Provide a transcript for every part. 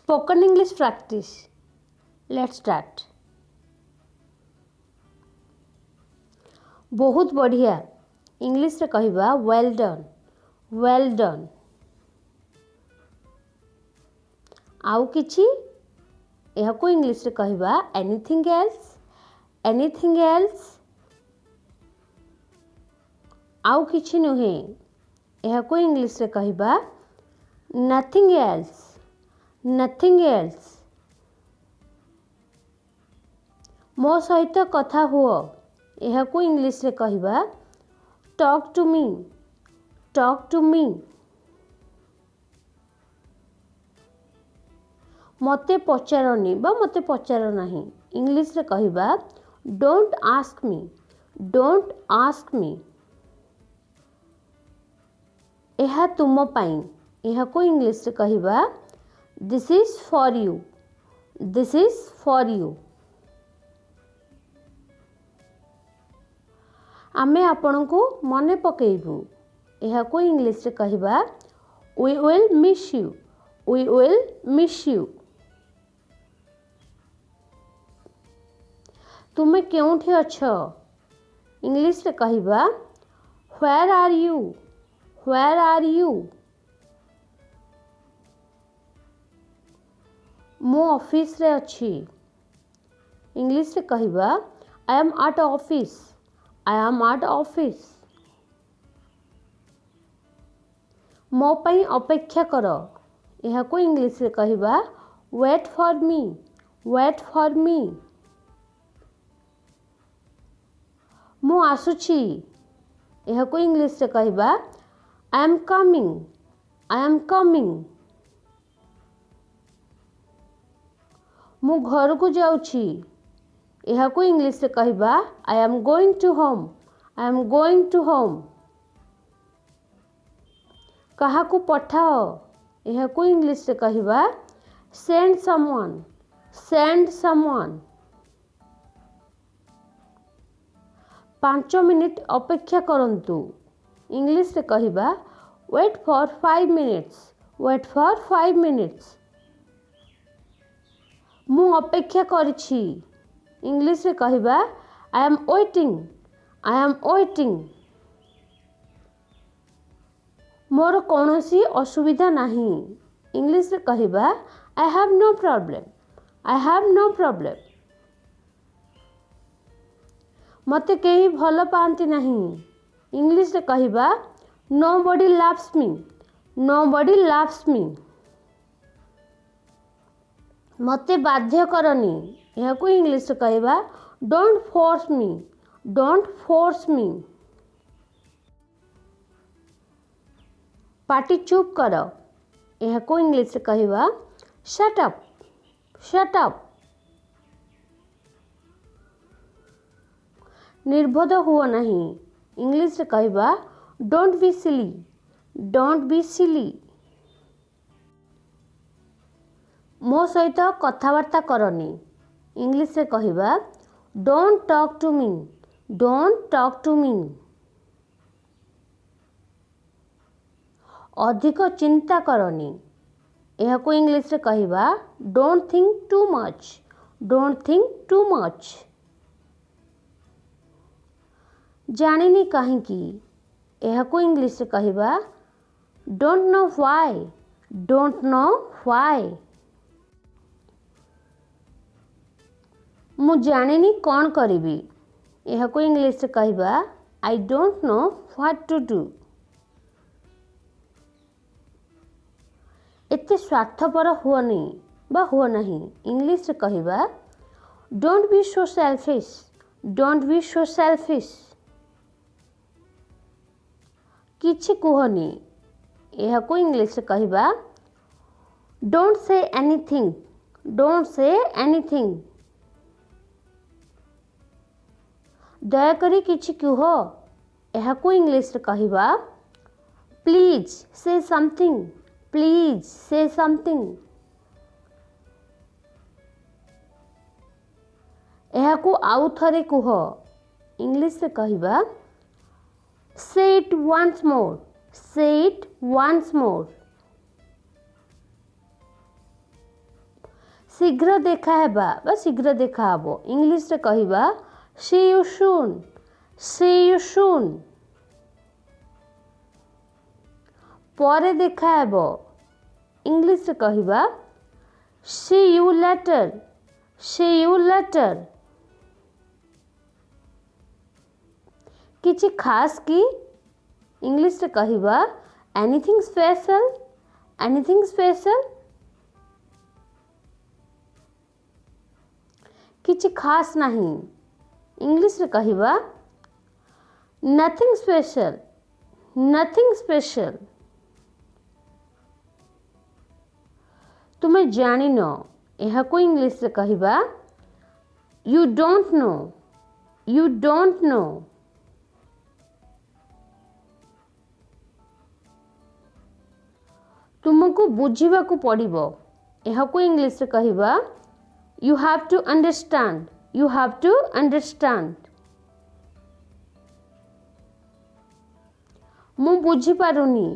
Spoken English practice. Let's start. बहुत बढ़िया English रे कहबा वेल डन, वेल डन. आउ किछि यह को इंग्लिश रे कहबा एनीथिंग एल्स, एनीथिंग एल्स. आउ किछि नुहे यह को इंग्लिश रे कहबा नथिंग एल्स, नथिंग एल्स. मो सहित कथा हुओ यह को इंग्लिश रे कहबा talk to me, talk to me. मते पचारनी बा मते पचार नहीं इंग्लिश रे कहबा don't ask me, don't ask me. यह तुम पाई यह को इंग्लिश रे कहबा this is for you, this is for you. आमे आपण को मने पकेबू यह को इंग्लिश रे कहबा we will miss you, we will miss you. तुमे केउठी अछो इंग्लिश रे कहबा where are you, where are you. मो ऑफिस रे अछि इंग्लिश रे कहबा I am at office, I am at office. मो पई अपेक्षा करो यह को इंग्लिश रे कहबा wait for me, wait for me. मु आसुची यह को इंग्लिश रे कहबा I am coming, I am coming. मु घर को जाउची यह को इंग्लिश रे कहबा I am going to home, I am going to home. कहा को पठाओ यह को इंग्लिश रे कहबा send someone, send someone. 5 minute अपेक्षा करंतु इंग्लिश रे कहबा wait for 5 minutes, wait for 5 minutes. मु अपेक्षा करछि इंग्लिश रे कहबा I am waiting, I am waiting. मोर कोनोसी असुविधा नहीं इंग्लिश रे कहबा I have no problem, I have no problem. मते केही भल पांती नहीं इंग्लिश रे कहबा nobody loves me, nobody loves me. मते बाध्य करनी यह को इंग्लिश रे कहबा don't force me, don't force me. पाटी चुप करो यह को इंग्लिश रे कहबा शट अप, शट अप. निर्बोध हुओ नहीं इंग्लिश रे कहबा don't be silly, don't be silly. मो सहित कथावार्ता करनी इंग्लिश रे कहबा don't talk to me, don't talk to me. अधिक चिंता करनी यह को इंग्लिश रे कहबा don't think too much, don't think too much. जानिनी काहेकि यह को इंग्लिश रे कहबा don't know why, don't know why. मु जानिनी कौन करिबी यह को इंग्लिश रे कहबा I don't know what to do. एते स्वार्थपर हुओनी बा हुओ नहीं इंग्लिश रे कहबा don't be so selfish, don't be so selfish. किछि कुहनी यह को इंग्लिश रे कहबा don't say anything, don't say anything. दयाकरी किछि कुह यह को इंग्लिश रे कहबा प्लीज से समथिंग, प्लीज से समथिंग. यह को आउ थरे कुह इंग्लिश रे कहबा से इट वंस मोर, से इट वंस मोर. शीघ्र देखा हेबा बा शीघ्र देखा हबो इंग्लिश रे कहिबा see you soon C you soon. परे देखा हेबो इंग्लिश रे कहिबा see you later see you later. किछि खास की इंग्लिश रे कहिबा एनीथिंग स्पेशल एनीथिंग स्पेशल। किछि खास नहीं इंग्लिश रे कहिबा नथिंग स्पेशल नथिंग स्पेशल। तुम्हें जानी न यह को इंग्लिश रे कहिबा you don't know you don't know. तुमको बुझीबा को पड़िबो यह को इंग्लिश रे कहिबा you have to understand you have to understand. मु बुझी पारुनी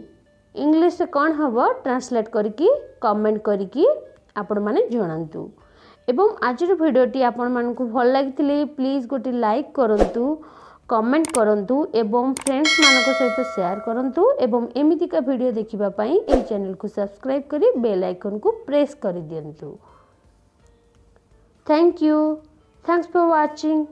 इंग्लिश रे कौन हबो ट्रांसलेट करिकी कमेंट करिकी आपण माने जणांतु। एवं आज भिडियोटी आपण मानकु भल लागिथिले प्लीज गोटे लाइक करंतु कमेंट करंतु एवं फ्रेंड्स मानक सहित शेयर करंतु एवं एमितिका वीडियो देखिबा पई ए चैनल को सब्सक्राइब करी बेल आइकन को प्रेस कर दियंतु। Thank you thanks for watching.